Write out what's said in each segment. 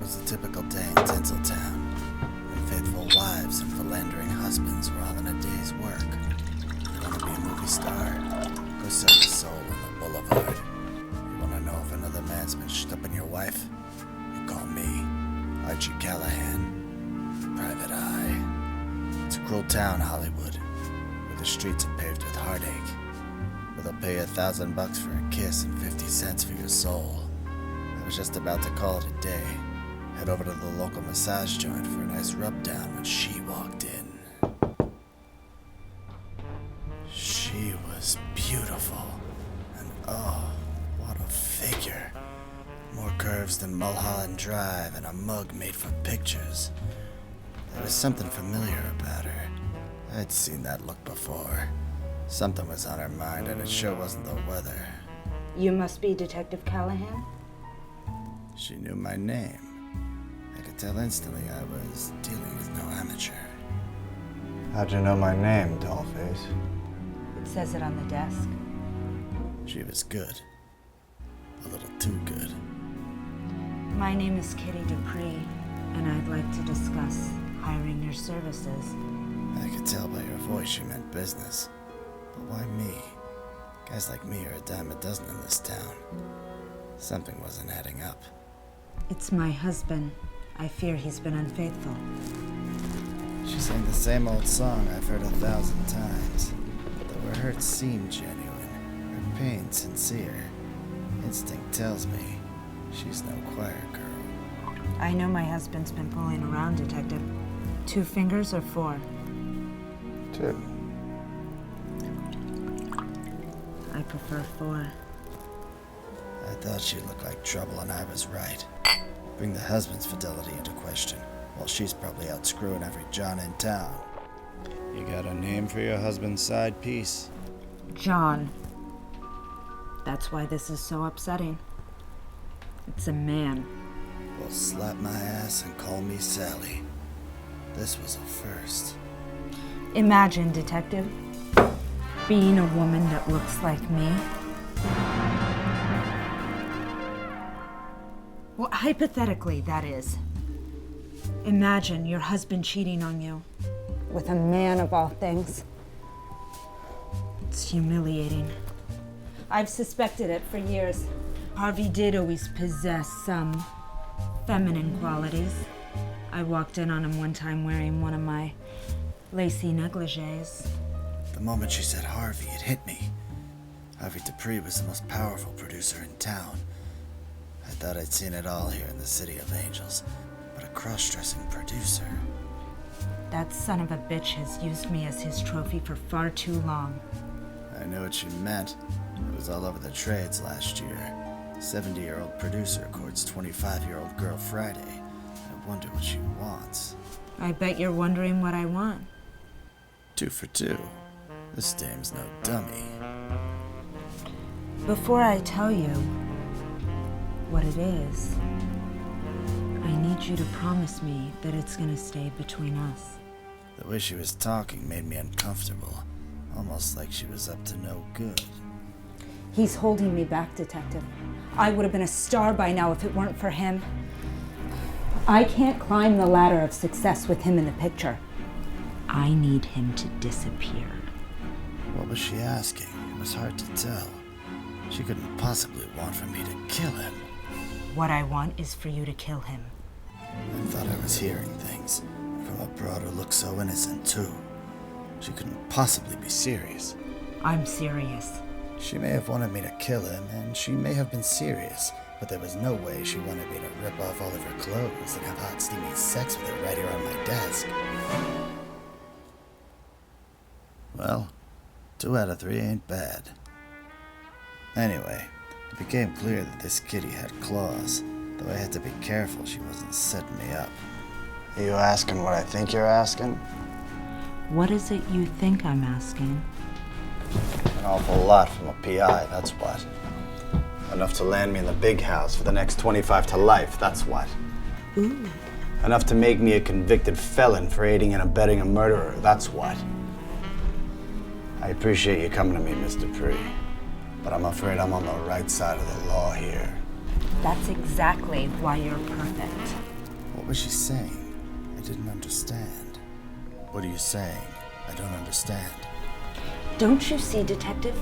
was a typical day in Tinsel Town. Unfaithful wives and philandering husbands were all in a day's work. You want to be a movie star? Go sell your soul on the boulevard. You want to know if another man's been schtupping your wife? You call me, Archie Callahan, Private Eye. It's a cruel town, Hollywood, where the streets are paved with heartache, where they'll pay you $1,000 for a kiss and 50 cents for your soul. I was just about to call it a day, head over to the local massage joint for a nice rub down when she walked in. She was beautiful, and oh, what a figure. More curves than Mulholland Drive and a mug made for pictures. There was something familiar about her. I'd seen that look before. Something was on her mind, and it sure wasn't the weather. You must be Detective Callahan? She knew my name. I could tell instantly I was dealing with no amateur. How'd you know my name, dollface? It says it on the desk. She was good. A little too good. My name is Kitty Dupree, and I'd like to discuss hiring your services. I could tell by your voice she meant business. But why me? Guys like me are a dime a dozen in this town. Something wasn't adding up. It's my husband. I fear he's been unfaithful. She sang the same old song I've heard 1,000 times. Though her hurt seemed genuine, her pain sincere. Instinct tells me she's no choir girl. I know my husband's been fooling around, Detective. 2 fingers or 4? 2. I prefer 4. I thought she looked like trouble, and I was right. Bring the husband's fidelity into question, while she's probably out screwing every John in town. You got a name for your husband's side piece? John. That's why this is so upsetting. It's a man. Well, slap my ass and call me Sally. This was a first. Imagine, Detective, being a woman that looks like me. Well, hypothetically, that is. Imagine your husband cheating on you with a man of all things. It's humiliating. I've suspected it for years. Harvey did always possess some feminine qualities. I walked in on him one time wearing one of my lacy negligees. The moment she said Harvey, it hit me. Harvey Dupree was the most powerful producer in town. I thought I'd seen it all here in the City of Angels, but a cross-dressing producer. That son of a bitch has used me as his trophy for far too long. I knew what she meant. It was all over the trades last year. 70-year-old producer courts 25-year-old girl Friday. I wonder what she wants. I bet you're wondering what I want. 2 for 2. This dame's no dummy. Before I tell you what it is, I need you to promise me that it's gonna stay between us. The way she was talking made me uncomfortable, almost like she was up to no good. He's holding me back, Detective. I would have been a star by now if it weren't for him. I can't climb the ladder of success with him in the picture. I need him to disappear. What was she asking? It was hard to tell. She couldn't possibly want for me to kill him. What I want is for you to kill him. I thought I was hearing things from a broad who looked so innocent, too. She couldn't possibly be serious. I'm serious. She may have wanted me to kill him, and she may have been serious, but there was no way she wanted me to rip off all of her clothes and have hot, steamy sex with her right here on my desk. Well, 2 out of 3 ain't bad. Anyway, it became clear that this kitty had claws, though I had to be careful she wasn't setting me up. Are you asking what I think you're asking? What is it you think I'm asking? An awful lot from a PI, that's what. Enough to land me in the big house for the next 25 to life, that's what. Ooh. Enough to make me a convicted felon for aiding and abetting a murderer, that's what. I appreciate you coming to me, Miss Dupree, but I'm afraid I'm on the right side of the law here. That's exactly why you're perfect. What was she saying? I didn't understand. What are you saying? I don't understand. Don't you see, Detective?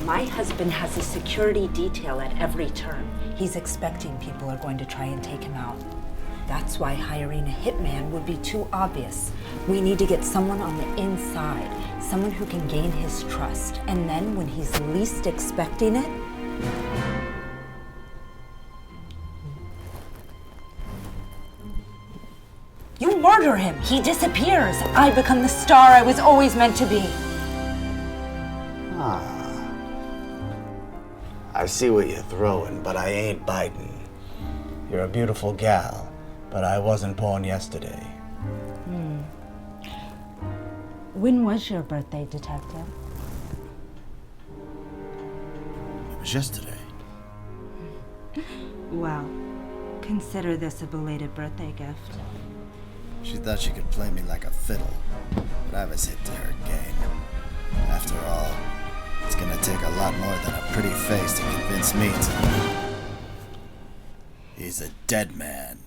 My husband has a security detail at every turn. He's expecting people are going to try and take him out. That's why hiring a hitman would be too obvious. We need to get someone on the inside, someone who can gain his trust. And then when he's least expecting it, you murder him. He disappears. I become the star I was always meant to be. I see what you're throwing, but I ain't biting. You're a beautiful gal, but I wasn't born yesterday. When was your birthday, Detective? It was yesterday. Well, consider this a belated birthday gift. She thought she could play me like a fiddle, but I was hit to her game. After all, it's gonna take a lot more than a pretty face to convince me to. He's a dead man.